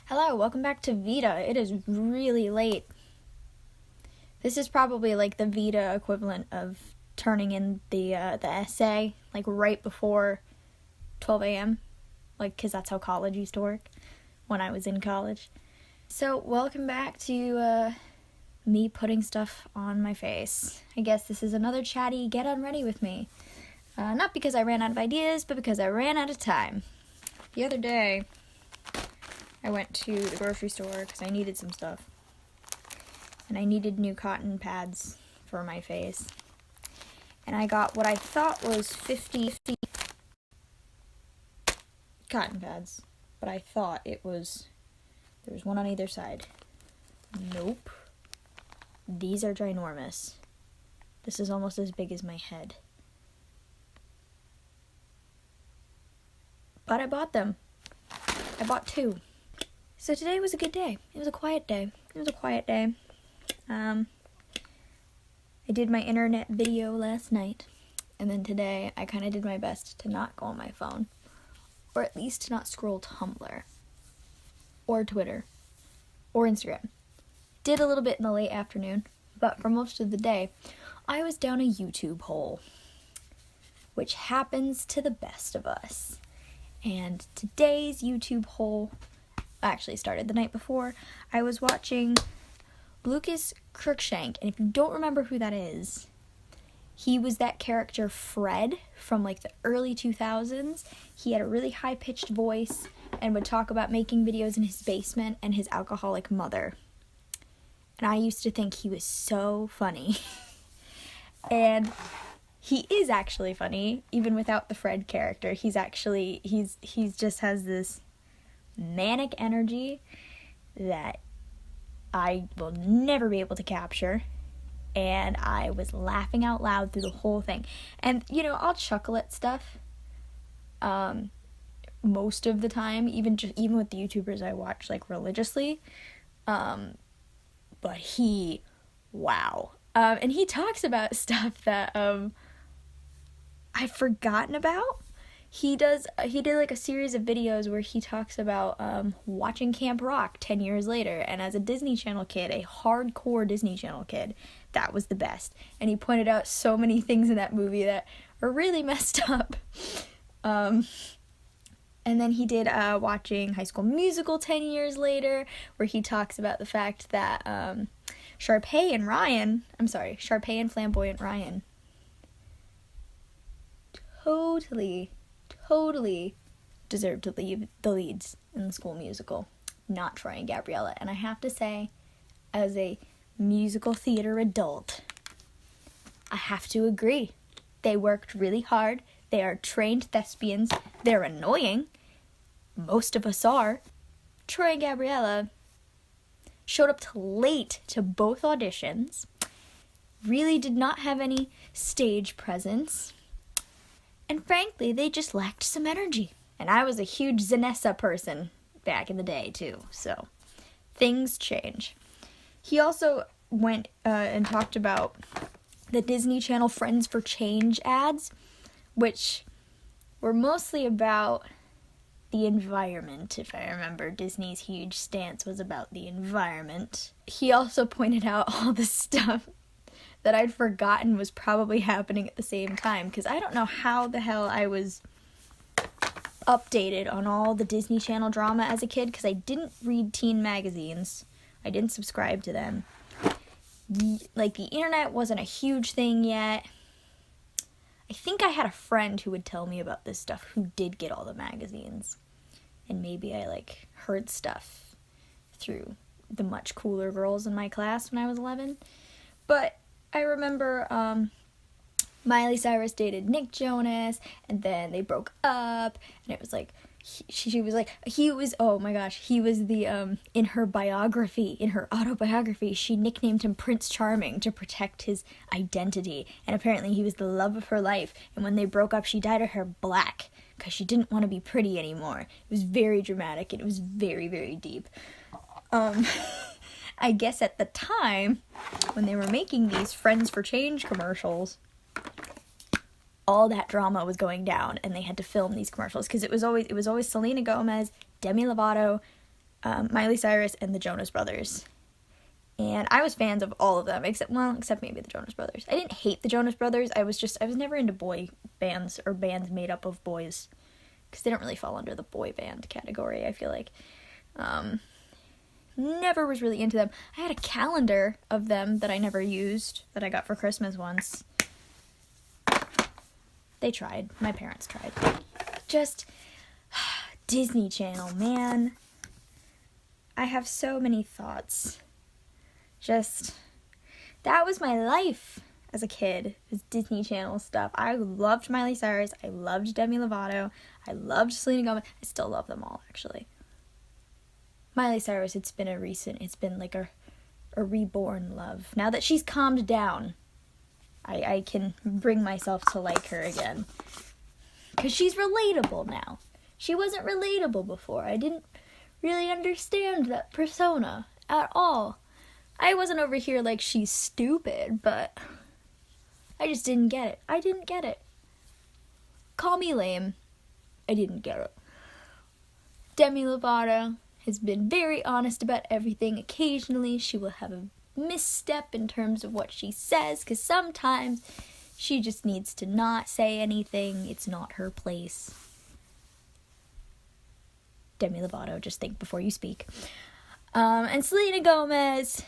Hello, welcome back to VEDA. It is really late. This is probably like the VEDA equivalent of turning in the essay like right before 12 a.m. Like, because that's how college used to work when I was in college. So, welcome back to me putting stuff on my face. I guess this is another chatty get unready with me. Not because I ran out of ideas, but because I ran out of time. The other day, I went to the grocery store because I needed some stuff. And I needed new cotton pads for my face. And I got what I thought was 50 cotton pads. But I thought there was one on either side. Nope. These are ginormous. This is almost as big as my head. But I bought them. I bought two. So today was a good day. It was a quiet day. I did my internet video last night. And then today I kind of did my best to not go on my phone. Or at least to not scroll Tumblr. Or Twitter. Or Instagram. Did a little bit in the late afternoon. But for most of the day, I was down a YouTube hole. Which happens to the best of us. And today's YouTube hole actually started the night before. I was watching Lucas Cruikshank, and if you don't remember who that is, he was that character Fred from like the early 2000s. He had a really high-pitched voice and would talk about making videos in his basement and his alcoholic mother. And I used to think he was so funny. And he is actually funny, even without the Fred character. He's just has this manic energy that I will never be able to capture. And I was laughing out loud through the whole thing. And, I'll chuckle at stuff most of the time, even with the YouTubers I watch, like, religiously. But wow. And he talks about stuff that I've forgotten about. He did like a series of videos where he talks about watching Camp Rock 10 years later, and as a Disney Channel kid, a hardcore Disney Channel kid, that was the best. And he pointed out so many things in that movie that are really messed up. And then he did watching High School Musical 10 years later, where he talks about the fact that Sharpay and Flamboyant Ryan totally deserved to leave the leads in the School Musical, not Troy and Gabriella. And I have to say, as a musical theater adult, I have to agree. They worked really hard. They are trained thespians. They're annoying. Most of us are. Troy and Gabriella showed up late to both auditions, really did not have any stage presence, and frankly, they just lacked some energy. And I was a huge Zanessa person back in the day, too. So, things change. He also went and talked about the Disney Channel Friends for Change ads, which were mostly about the environment. If I remember, Disney's huge stance was about the environment. He also pointed out all the stuff that I'd forgotten was probably happening at the same time, because I don't know how the hell I was updated on all the Disney Channel drama as a kid, because I didn't read teen magazines. I didn't subscribe to them. The internet wasn't a huge thing yet. I think I had a friend who would tell me about this stuff who did get all the magazines. And maybe I, heard stuff through the much cooler girls in my class when I was 11. But I remember Miley Cyrus dated Nick Jonas, and then they broke up, and it was like, he was the, in her autobiography, she nicknamed him Prince Charming to protect his identity, and apparently he was the love of her life, and when they broke up, she dyed her hair black, because she didn't want to be pretty anymore. It was very dramatic, and it was very, very deep. I guess at the time, when they were making these Friends for Change commercials, all that drama was going down, and they had to film these commercials, because it was always Selena Gomez, Demi Lovato, Miley Cyrus and the Jonas Brothers. And I was fans of all of them, except maybe the Jonas Brothers. I didn't hate the Jonas Brothers. I was never into boy bands or bands made up of boys, because they don't really fall under the boy band category, I feel like. Never was really into them. I had a calendar of them that I never used, that I got for Christmas once. They tried. My parents tried. Just Disney Channel, man. I have so many thoughts. That was my life as a kid, was Disney Channel stuff. I loved Miley Cyrus. I loved Demi Lovato. I loved Selena Gomez. I still love them all, actually. Miley Cyrus, it's been like a reborn love. Now that she's calmed down, I can bring myself to like her again. Because she's relatable now. She wasn't relatable before. I didn't really understand that persona at all. I wasn't over here like she's stupid, but I just didn't get it. I didn't get it. Call me lame. I didn't get it. Demi Lovato has been very honest about everything. Occasionally, she will have a misstep in terms of what she says, because sometimes she just needs to not say anything. It's not her place. Demi Lovato, just think before you speak. And Selena Gomez,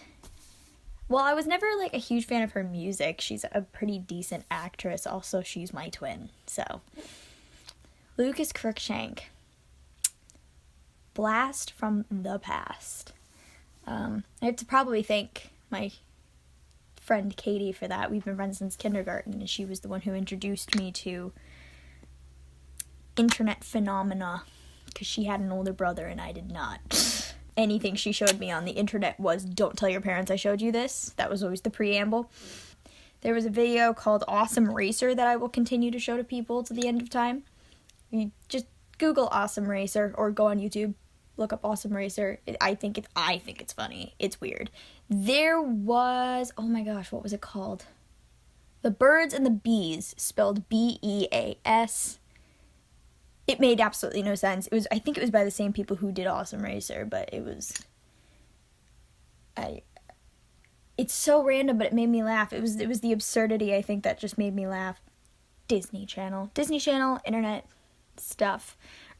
well, I was never like a huge fan of her music. She's a pretty decent actress. Also, she's my twin. So, Lucas Cruikshank. Blast from the past. I have to probably thank my friend Katie for that. We've been friends since kindergarten, and she was the one who introduced me to internet phenomena, because she had an older brother and I did not. Anything she showed me on the internet was, don't tell your parents I showed you this. That was always the preamble. There was a video called Awesome Racer that I will continue to show to people to the end of time. You just Google Awesome Racer or go on YouTube, look up Awesome Racer. I think it's funny. It's weird. There was, oh my gosh, what was it called? The Birds and the Bees, spelled B-E-A-S. It made absolutely no sense. I think it was by the same people who did Awesome Racer, but it's so random, but it made me laugh. It was the absurdity, I think, that just made me laugh. Disney Channel, internet stuff,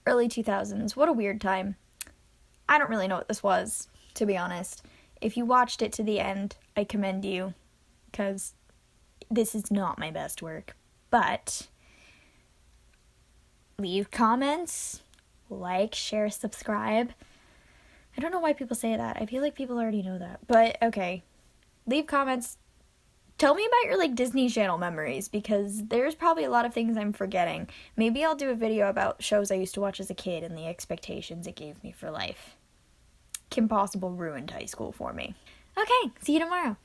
early 2000s. What a weird time. I don't really know what this was, to be honest. If you watched it to the end, I commend you, because this is not my best work. But leave comments, like, share, subscribe. I don't know why people say that. I feel like people already know that. But, okay. Leave comments. Tell me about your, Disney Channel memories, because there's probably a lot of things I'm forgetting. Maybe I'll do a video about shows I used to watch as a kid and the expectations it gave me for life. Kim Possible ruined high school for me. Okay, see you tomorrow.